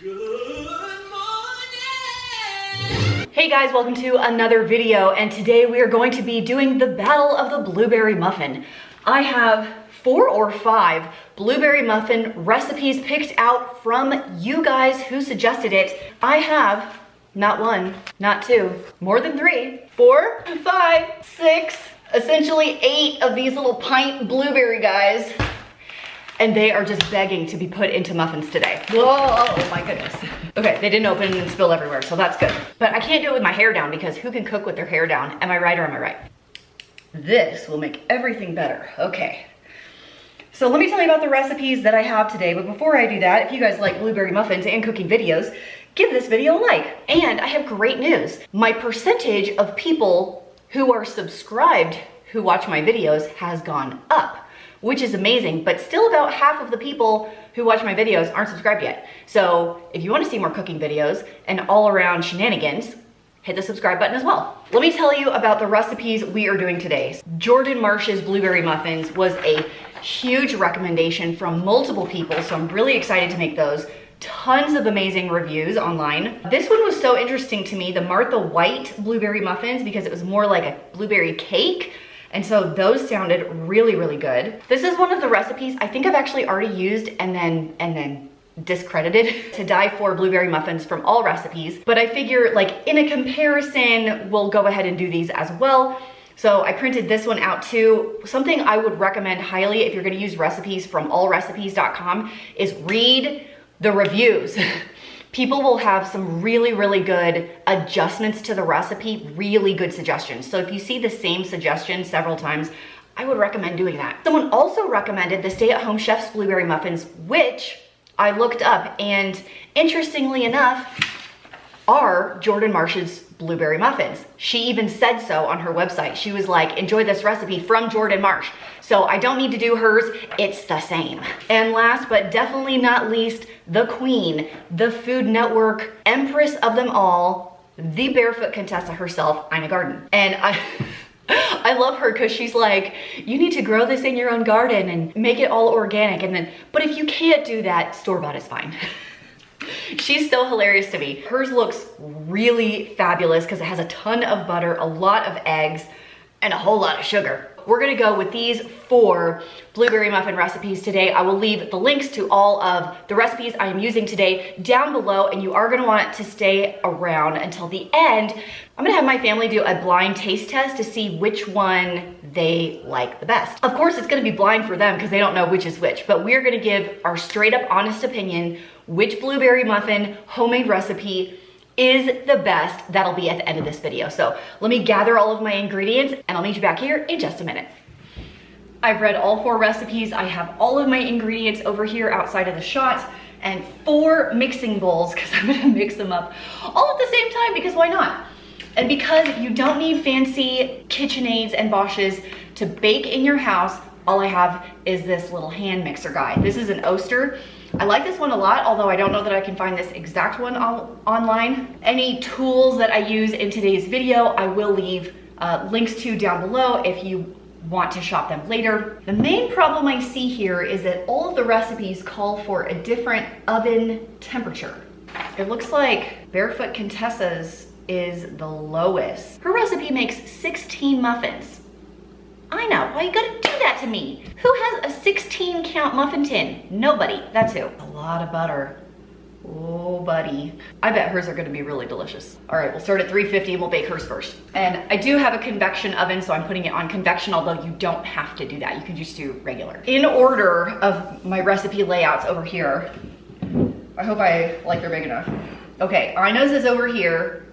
Good morning! Hey guys, welcome to another video, and today we are going to be doing the Battle of the Blueberry Muffin. I have 4 or 5 blueberry muffin recipes picked out from you guys who suggested it. I have not 1, not 2, more than 3, 4, 5, 6, essentially 8 of these little pint blueberry guys. And they are just begging to be put into muffins today. Whoa, oh my goodness. Okay, they didn't open and spill everywhere, so that's good. But I can't do it with my hair down because who can cook with their hair down? Am I right or am I right? This will make everything better. Okay. So let me tell you about the recipes that I have today. But before I do that, if you guys like blueberry muffins and cooking videos, give this video a like. And I have great news. My percentage of people who are subscribed who watch my videos has gone up, which is amazing, but still about half of the people who watch my videos aren't subscribed yet. So if you want to see more cooking videos and all around shenanigans, hit the subscribe button as well. Let me tell you about the recipes we are doing today. Jordan Marsh's blueberry muffins was a huge recommendation from multiple people, so I'm really excited to make those. Tons of amazing reviews online. This one was so interesting to me, the Martha White blueberry muffins, because it was more like a blueberry cake. And so those sounded really, really good. This is one of the recipes I think I've actually already used and then discredited to die for blueberry muffins from all recipes. But I figure like in a comparison, we'll go ahead and do these as well. So I printed this one out too. Something I would recommend highly if you're gonna use recipes from allrecipes.com is read the reviews. People will have some really, really good adjustments to the recipe, really good suggestions. So if you see the same suggestion several times, I would recommend doing that. Someone also recommended the Stay at Home Chef's Blueberry Muffins, which I looked up, and interestingly enough, are Jordan Marsh's blueberry muffins. She even said so on her website. She was like, enjoy this recipe from Jordan Marsh. So I don't need to do hers, it's the same. And last but definitely not least, the queen, the Food Network empress of them all, the barefoot Contessa herself, Ina Garten. And I love her because she's like, you need to grow this in your own garden and make it all organic. And then, but if you can't do that, store-bought is fine. She's so hilarious to me. Hers looks really fabulous because it has a ton of butter, a lot of eggs, and a whole lot of sugar. We're gonna go with these 4 blueberry muffin recipes today. I will leave the links to all of the recipes I am using today down below, and you are gonna want to stay around until the end. I'm gonna have my family do a blind taste test to see which one they like the best. Of course, it's gonna be blind for them because they don't know which is which, but we're gonna give our straight up honest opinion which blueberry muffin homemade recipe is the best. That'll be at the end of this video. So let me gather all of my ingredients and I'll meet you back here in just a minute. I've read all 4 recipes. I have all of my ingredients over here outside of the shot and 4 mixing bowls because I'm gonna mix them up all at the same time because why not? And because you don't need fancy KitchenAids and Bosches to bake in your house, all I have is this little hand mixer guy. This is an Oster. I like this one a lot, although I don't know that I can find this exact one online. Any tools that I use in today's video, I will leave links to down below if you want to shop them later. The main problem I see here is that all of the recipes call for a different oven temperature. It looks like Barefoot Contessa's is the lowest. Her recipe makes 16 muffins. I know, why you gotta do that to me? Who has a 16 count muffin tin? Nobody, that's who. A lot of butter. Oh, buddy. I bet hers are gonna be really delicious. All right, we'll start at 350 and we'll bake hers first. And I do have a convection oven, so I'm putting it on convection, although you don't have to do that. You can just do regular. In order of my recipe layouts over here, I hope they're big enough. Okay, Ina's is over here.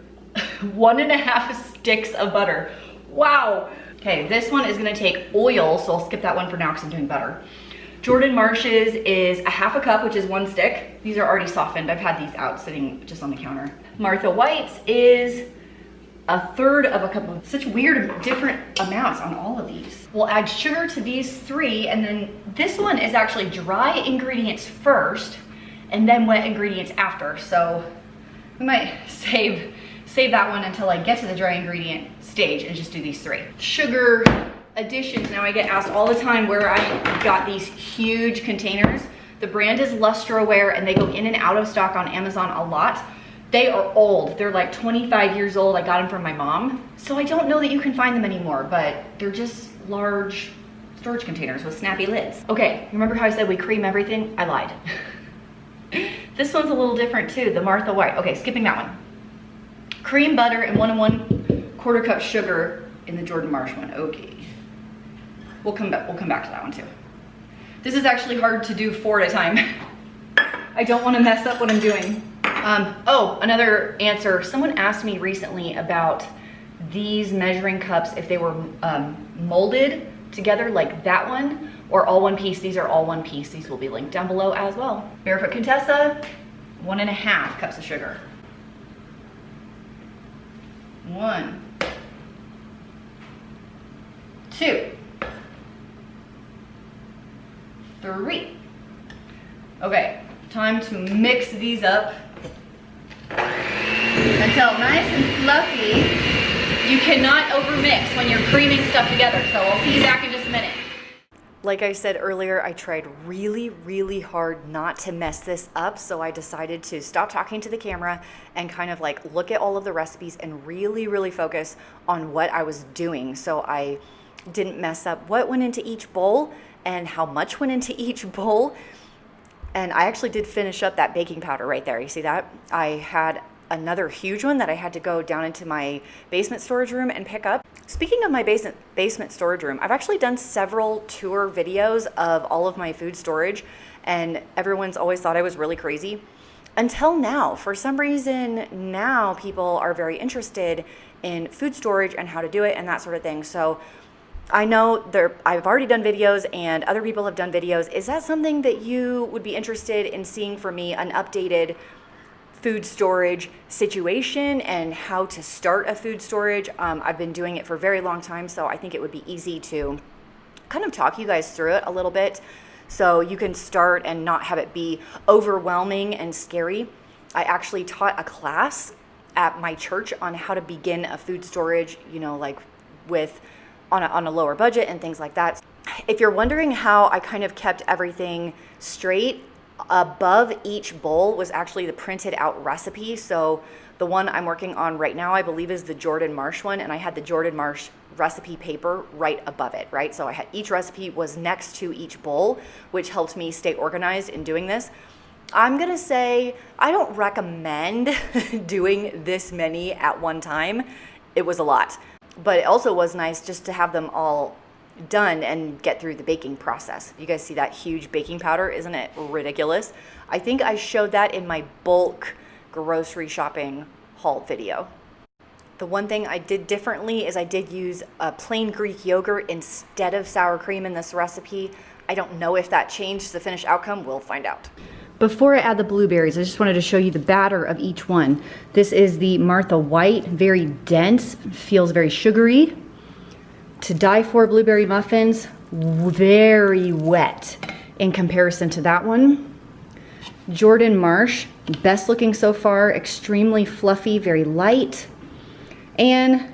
1.5 sticks of butter. Wow. Okay, this one is gonna take oil, so I'll skip that one for now because I'm doing butter. Jordan Marsh's is 1/2 cup, which is 1 stick. These are already softened. I've had these out sitting just on the counter. Martha White's is 1/3 of a cup. Such weird different amounts on all of these. We'll add sugar to these 3, and then this one is actually dry ingredients first and then wet ingredients after. So we might save that one until I get to the dry ingredient stage and just do these 3. Sugar additions. Now I get asked all the time where I got these huge containers. The brand is Lustre Aware, and they go in and out of stock on Amazon a lot. They are old. They're like 25 years old. I got them from my mom. So I don't know that you can find them anymore, but they're just large storage containers with snappy lids. Okay, remember how I said we cream everything? I lied. This one's a little different too, the Martha White. Okay, skipping that one. Cream butter and 1 1/4 cup sugar in the Jordan Marsh one. Okay. We'll come back to that one too. This is actually hard to do 4 at a time. I don't want to mess up what I'm doing. Oh, another answer. Someone asked me recently about these measuring cups, if they were molded together like that one, or all one piece. These are all one piece. These will be linked down below as well. Barefoot Contessa, 1 1/2 cups of sugar. 1, 2, 3. Okay, time to mix these up until nice and fluffy. You cannot overmix when you're creaming stuff together, so I'll see you back in just a minute. Like I said earlier, I tried really, really hard not to mess this up, so I decided to stop talking to the camera and kind of like look at all of the recipes and really, really focus on what I was doing, so I didn't mess up what went into each bowl and how much went into each bowl. And I actually did finish up that baking powder right there. You see that? I had another huge one that I had to go down into my basement storage room and pick up. Speaking of my basement storage room, I've actually done several tour videos of all of my food storage, and everyone's always thought I was really crazy. Until now, for some reason, now people are very interested in food storage and how to do it and that sort of thing. So I know I've already done videos and other people have done videos. Is that something that you would be interested in seeing from me, an updated food storage situation and how to start a food storage? I've been doing it for a very long time, so I think it would be easy to kind of talk you guys through it a little bit so you can start and not have it be overwhelming and scary. I actually taught a class at my church on how to begin a food storage, you know, like with on a lower budget and things like that. If you're wondering how I kind of kept everything straight, above each bowl was actually the printed out recipe. So the one I'm working on right now, I believe, is the Jordan Marsh one, and I had the Jordan Marsh recipe paper right above it, right? So I had each recipe was next to each bowl, which helped me stay organized in doing this. I'm gonna say I don't recommend doing this many at one time. It was a lot, but it also was nice just to have them all done and get through the baking process. You guys see that huge baking powder? Isn't it ridiculous? I think I showed that in my bulk grocery shopping haul video. The one thing I did differently is I did use a plain Greek yogurt instead of sour cream in this recipe. I don't know if that changed the finished outcome. We'll find out. Before I add the blueberries, I just wanted to show you the batter of each one. This is the Martha White, very dense, feels very sugary. To die for blueberry muffins, very wet in comparison to that one. Jordan Marsh, best looking so far, extremely fluffy, very light. And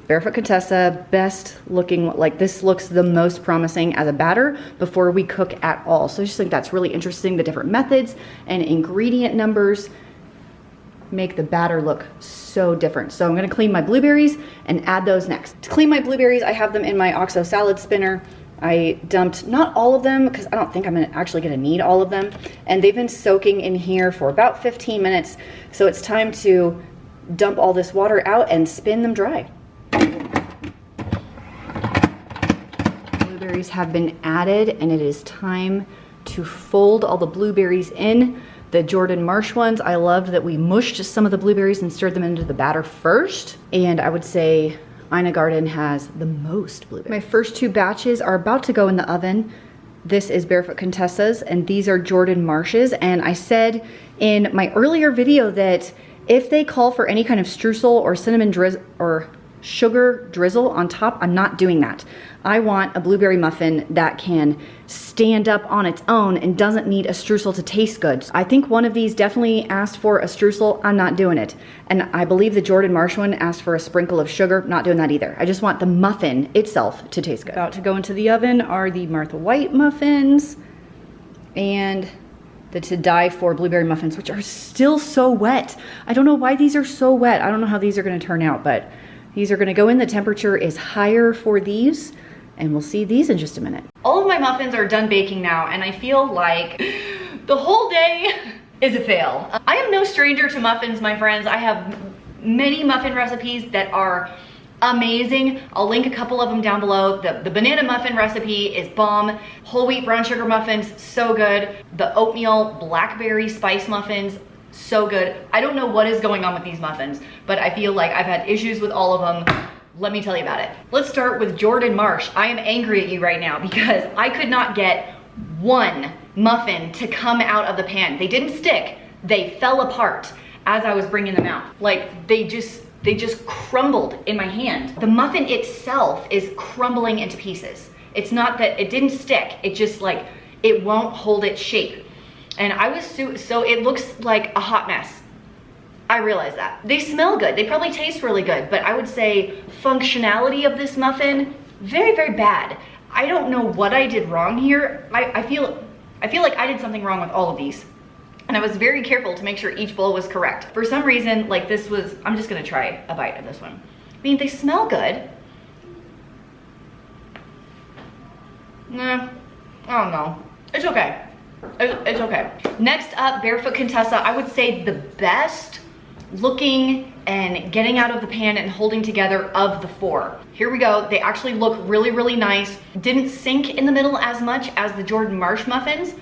Barefoot Contessa, best looking, like this looks the most promising as a batter before we cook at all. So I just think that's really interesting. The different methods and ingredient numbers make the batter look so different. So I'm gonna clean my blueberries and add those next. To clean my blueberries, I have them in my OXO salad spinner. I dumped not all of them because I don't think I'm actually gonna need all of them. And they've been soaking in here for about 15 minutes. So it's time to dump all this water out and spin them dry. Blueberries have been added and it is time to fold all the blueberries in. The Jordan Marsh ones, I loved that we mushed some of the blueberries and stirred them into the batter first. And I would say Garten has the most blueberries. My first 2 batches are about to go in the oven. This is Barefoot Contessa's and these are Jordan Marsh's. And I said in my earlier video that if they call for any kind of streusel or cinnamon drizzle or sugar drizzle on top, I'm not doing that. I want a blueberry muffin that can stand up on its own and doesn't need a streusel to taste good. I think one of these definitely asked for a streusel. I'm not doing it. And I believe the Jordan Marsh one asked for a sprinkle of sugar. Not doing that either. I just want the muffin itself to taste good. About to go into the oven are the Martha White muffins. and the to die for blueberry muffins, which are still so wet. I don't know why these are so wet. I don't know how these are gonna turn out, but these are gonna go in. The temperature is higher for these, and we'll see these in just a minute. All of my muffins are done baking now, and I feel like the whole day is a fail. I am no stranger to muffins, my friends. I have many muffin recipes that are amazing. I'll link a couple of them down below. The banana muffin recipe is bomb. Whole wheat brown sugar muffins, so good. The oatmeal blackberry spice muffins, so good. I don't know what is going on with these muffins, but I feel like I've had issues with all of them. Let me tell you about it. Let's start with Jordan Marsh. I am angry at you right now because I could not get one muffin to come out of the pan. They didn't stick, they fell apart as I was bringing them out. Like they just crumbled in my hand. The muffin itself is crumbling into pieces. It's not that it didn't stick, it just like, it won't hold its shape. And I was so it looks like a hot mess. I realize that. They smell good, they probably taste really good, but I would say functionality of this muffin, very, very bad. I don't know what I did wrong here. I feel like I did something wrong with all of these. And I was very careful to make sure each bowl was correct. For some reason, like this was, I'm just gonna try a bite of this one. I mean, they smell good. Nah, I don't know. It's okay. It's okay. Next up, Barefoot Contessa. I would say the best looking and getting out of the pan and holding together of the four. Here we go. They actually look really, really nice. Didn't sink in the middle as much as the Jordan Marsh muffins.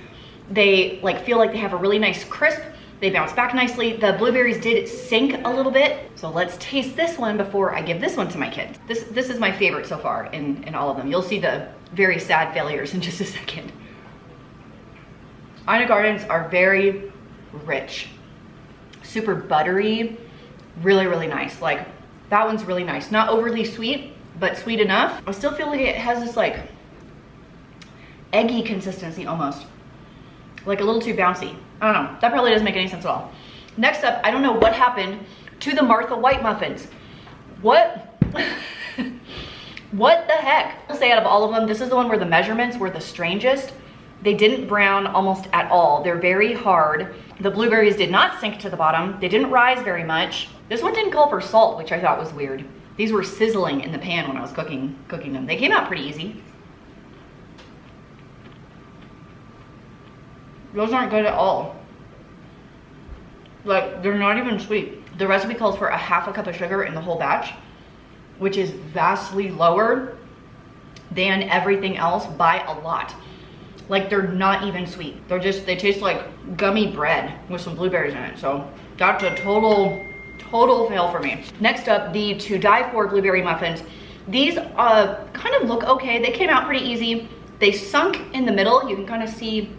They like feel like they have a really nice crisp. They bounce back nicely. The blueberries did sink a little bit. So let's taste this one before I give this one to my kids. This is my favorite so far in all of them. You'll see the very sad failures in just a second. Idaho Gardens are very rich, super buttery, really, really nice. Like that one's really nice. Not overly sweet, but sweet enough. I still feel like it has this like eggy consistency almost. Like a little too bouncy. I don't know. That probably doesn't make any sense at all. Next up, I don't know what happened to the Martha White muffins. What? What the heck? I'll say out of all of them, this is the one where the measurements were the strangest. They didn't brown almost at all. They're very hard. The blueberries did not sink to the bottom. They didn't rise very much. This one didn't call for salt, which I thought was weird. These were sizzling in the pan when I was cooking them. They came out pretty easy. Those aren't good at all. Like, they're not even sweet. The recipe calls for a half a cup of sugar in the whole batch, which is vastly lower than everything else by a lot. Like, they're not even sweet. They taste like gummy bread with some blueberries in it. So that's a total fail for me. Next up, the To Die For blueberry muffins. These kind of look okay. They came out pretty easy. They sunk in the middle. You can kind of see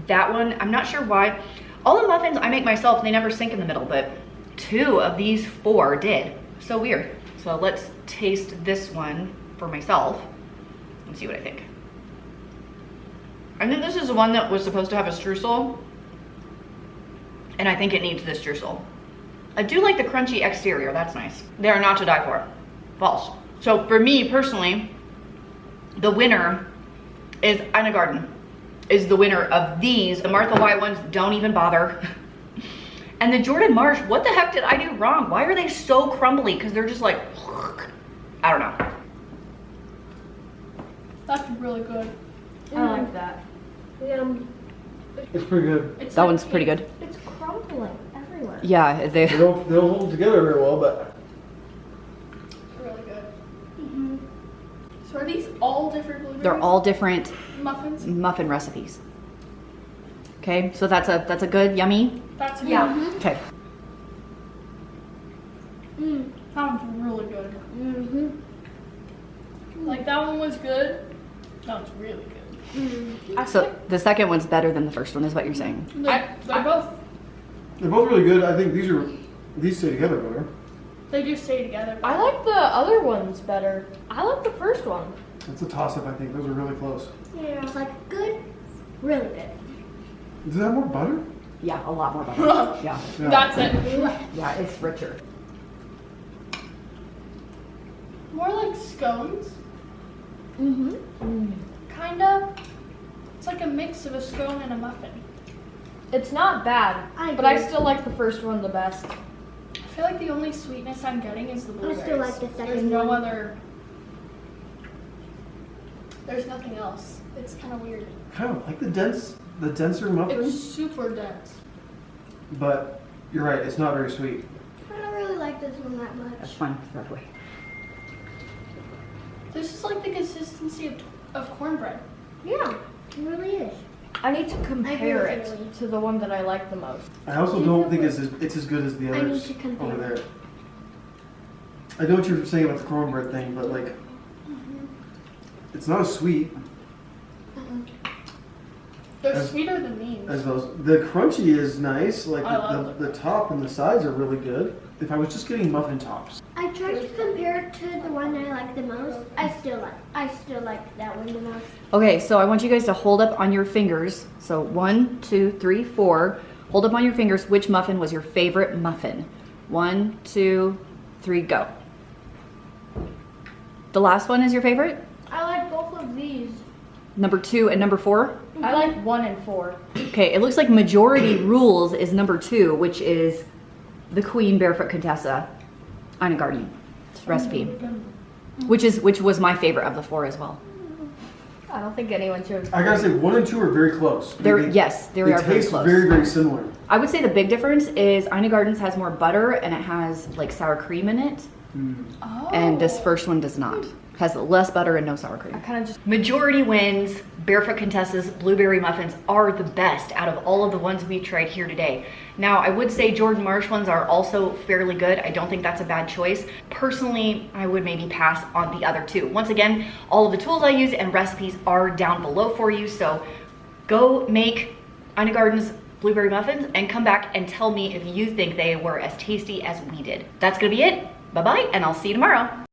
that one. I'm not sure why. All the muffins I make myself, they never sink in the middle, but 2 of these 4 did. So weird. So let's taste this one for myself and see what I think. I think this is the one that was supposed to have a streusel, and I think it needs this streusel. I do like the crunchy exterior, that's nice. They are not to die for. False. So for me personally, the winner is Idaho Garden. Is the winner of these. The Martha White ones, don't even bother. And the Jordan Marsh, what the heck did I do wrong? Why are they so crumbly? Because they're just like, I don't know. That's really good. I like that. It's pretty good. That one's pretty good. It's crumbling everywhere. Yeah, They don't hold together very well, but Really good. Mm-hmm. So are these all different blueberries? they're all different muffins. muffin recipes. Okay, so that's a good, yummy. That's Yeah. Okay. That one's really good. Mm-hmm. Like that one was good. That one's really good. So the second one's better than the first one, is what you're saying. They're both. they're both really good. I think these stay together better. They do stay together. I like the other ones better. I like the first one. It's a toss-up, I think. Those are really close. Yeah. It's like good, really good. Does it have more butter? Yeah, a lot more butter. Yeah. Yeah. That's it. Yeah, it's richer. More like scones, Mm-hmm. kind of. It's like a mix of a scone and a muffin. It's not bad, but I still like the first one the best. I feel like the only sweetness I'm getting is the blueberries. still like the second There's no one. other. There's nothing else. It's kind of weird. Kind of like the denser muffin, It's super dense. but you're right, it's not very sweet. I don't really like this one that much. That's fine, that way. This is like the consistency of cornbread. Yeah, it really is. I need to compare with it you. to the one that I like the most. I also don't think it's as good as the I need others to compare. over there. I know what you're saying about the cornbread thing, but like, it's not as sweet They're As- sweeter than these. as those. The crunchy is nice, like I love the top and the sides are really good. If I was just getting muffin tops. I tried to compare it to the one I like the most. I still like that one the most. Okay, so I want you guys to hold up on your fingers. So 1, 2, 3, 4. Hold up on your fingers which muffin was your favorite muffin. 1, 2, 3, go. The last one is your favorite? I like both of these. Number 2 and number 4? I like 1 and 4. Okay, it looks like majority rules is number 2, which is the Queen Barefoot Contessa Ina Garten recipe, which was my favorite of the 4 as well. I don't think anyone chose. I gotta say, 1 and 2 are very close. They are very taste close. very, very similar. I would say the big difference is Ina Garten's has more butter and it has like sour cream in it, Oh. and this first one does not. Has less butter and no sour cream. I kind of just. Majority wins. Barefoot Contessa's blueberry muffins are the best out of all of the ones we tried here today. Now, I would say Jordan Marsh ones are also fairly good. I don't think that's a bad choice. Personally, I would maybe pass on the other 2. Once again, all of the tools I use and recipes are down below for you, so go make Ina Garten's blueberry muffins and come back and tell me if you think they were as tasty as we did. That's gonna be it. Bye-bye, and I'll see you tomorrow.